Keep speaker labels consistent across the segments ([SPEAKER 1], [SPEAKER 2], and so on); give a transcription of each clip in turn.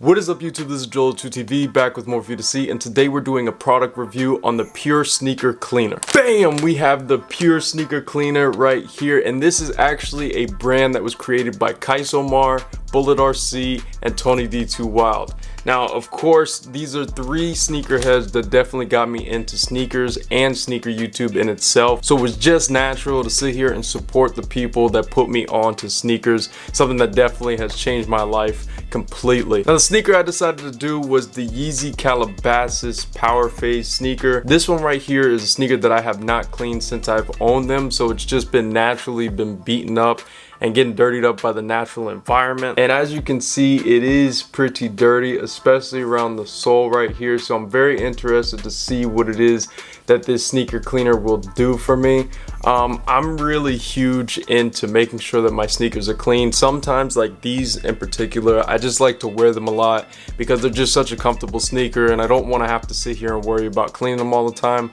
[SPEAKER 1] What is up YouTube, this is Joel2TV back with more for you to see, and today we're doing a product review on the Pure Sneaker Cleaner. Bam! We have the Pure Sneaker Cleaner right here, and this is actually a brand that was created by Qias Omar, Bullet RC, and Tony D2 Wild. Now, of course, these are three sneakerheads that definitely got me into sneakers and sneaker YouTube in itself. So it was just natural to sit here and support the people that put me on to sneakers, something that definitely has changed my life completely. Now, the sneaker I decided to do was the Yeezy Calabasas Power Phase sneaker. This one right here is a sneaker that I have not cleaned since I've owned them, so it's just been naturally beaten up and getting dirtied up by the natural environment. And as you can see, it is pretty dirty, especially around the sole right here. So I'm very interested to see what it is that this sneaker cleaner will do for me. I'm really huge into making sure that my sneakers are clean. Sometimes, like these in particular, I just like to wear them a lot because they're just such a comfortable sneaker, and I don't want to have to sit here and worry about cleaning them all the time.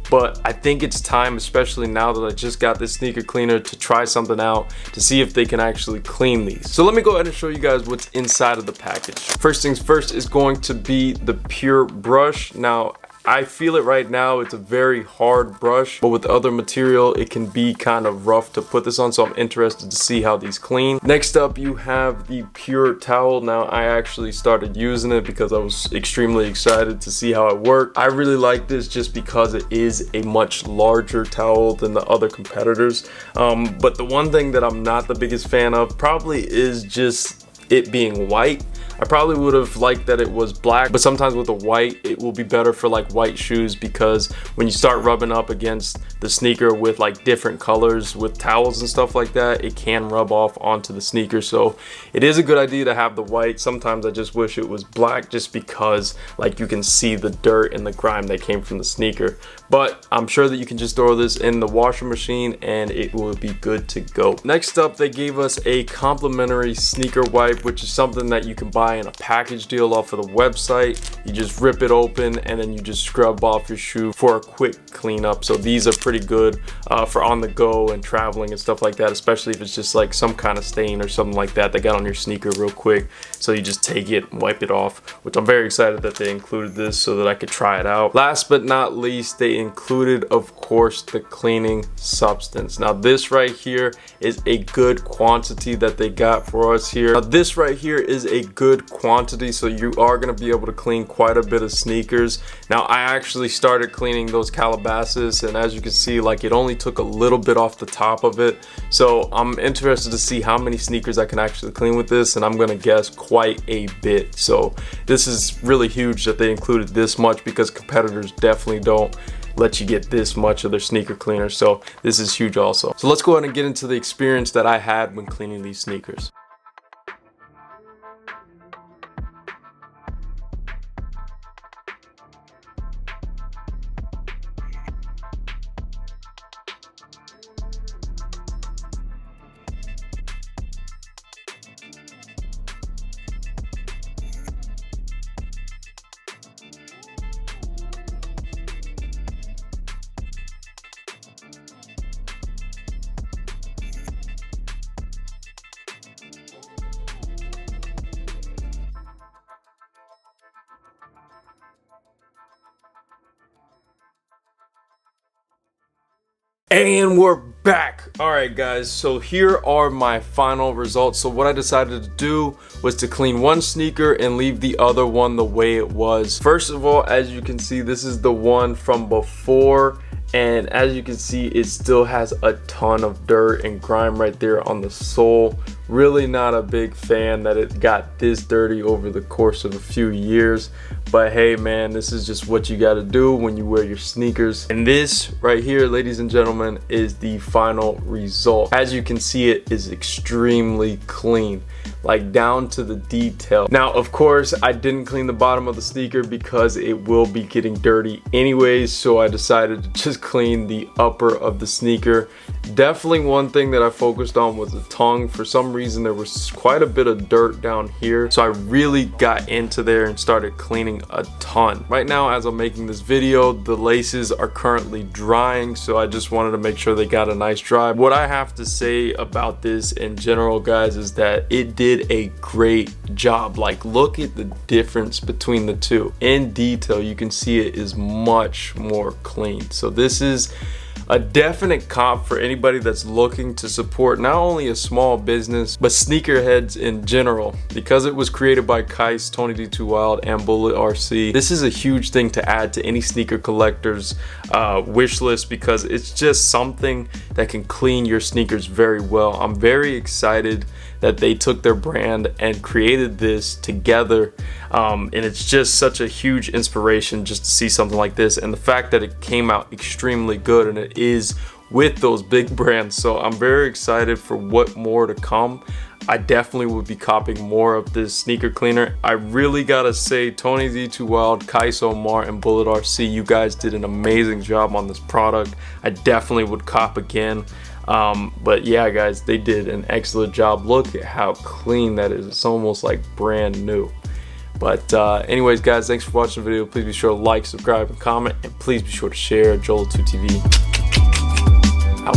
[SPEAKER 1] But I think it's time, especially now that I just got this sneaker cleaner, to try something out to see if they can actually clean these. So let me go ahead and show you guys what's inside of the package. First things first is going to be the Pure brush. Now, I feel it right now, it's a very hard brush, but with the other material it can be kind of rough to put this on, so I'm interested to see how these clean. Next up, you have the Pure towel. Now, I actually started using it because I was extremely excited to see how it worked. I really like this just because it is a much larger towel than the other competitors, but the one thing that I'm not the biggest fan of probably is just it being white. I probably would have liked that it was black, but sometimes with the white, it will be better for like white shoes, because when you start rubbing up against the sneaker with like different colors with towels and stuff like that, it can rub off onto the sneaker. So it is a good idea to have the white. Sometimes I just wish it was black, just because like you can see the dirt and the grime that came from the sneaker. But I'm sure that you can just throw this in the washing machine and it will be good to go. Next up, they gave us a complimentary sneaker wipe, which is something that you can buy in a package deal off of the website. You just rip it open and then you just scrub off your shoe for a quick cleanup. So these are pretty good for on the go and traveling and stuff like that, especially if it's just like some kind of stain or something like that that got on your sneaker real quick. So you just take it and wipe it off, which I'm very excited that they included this so that I could try it out. Last but not least, they included, of course, the cleaning substance. Now, this right here is a good quantity that they got for us here. Now, this right here is a good quantity, so you are going to be able to clean quite a bit of sneakers. Now, I actually started cleaning those Calabasas, and as you can see, like it only took a little bit off the top of it. So I'm interested to see how many sneakers I can actually clean with this, and I'm going to guess quite a bit. So this is really huge that they included this much, because competitors definitely don't let you get this much of their sneaker cleaner. So this is huge also. So let's go ahead and get into the experience that I had when cleaning these sneakers. And we're back. All right, guys, so here are my final results. So what I decided to do was to clean one sneaker and leave the other one the way it was. First of all, as you can see, this is the one from before, and as you can see, it still has a ton of dirt and grime right there on the sole. Really not a big fan that it got this dirty over the course of a few years, but hey man, this is just what you got to do when you wear your sneakers. And this right here, ladies and gentlemen, is the final result. As you can see, it is extremely clean, like down to the detail. Now, of course, I didn't clean the bottom of the sneaker because it will be getting dirty anyways, so I decided to just clean the upper of the sneaker, Definitely one thing that I focused on was the tongue. For some reason there was quite a bit of dirt down here, so I really got into there and started cleaning a ton. Right now as I'm making this video, the laces are currently drying, so I just wanted to make sure they got a nice dry. What I have to say about this in general, guys, is that it did a great job. Like, look at the difference between the two. In detail, you can see it is much more clean. So this is a definite comp for anybody that's looking to support not only a small business, but sneakerheads in general. Because it was created by Qias, Tony D Too Wild, and Bullet RC, this is a huge thing to add to any sneaker collector's wish list, because it's just something that can clean your sneakers very well. I'm very excited that they took their brand and created this together, and it's just such a huge inspiration just to see something like this, and the fact that it came out extremely good, and it is with those big brands. So I'm very excited for what more to come. I definitely would be copying more of this sneaker cleaner. I really gotta say, Tony D Too Wild, Qias Omar, and Bullet RC, you guys did an amazing job on this product. I definitely would cop again. But yeah, guys, they did an excellent job. Look at how clean that is. It's almost like brand new. But anyways, guys, thanks for watching the video. Please be sure to like, subscribe, and comment, and please be sure to share. Joel2TV out.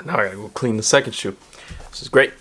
[SPEAKER 1] Now I gotta go clean the second shoe. This is great.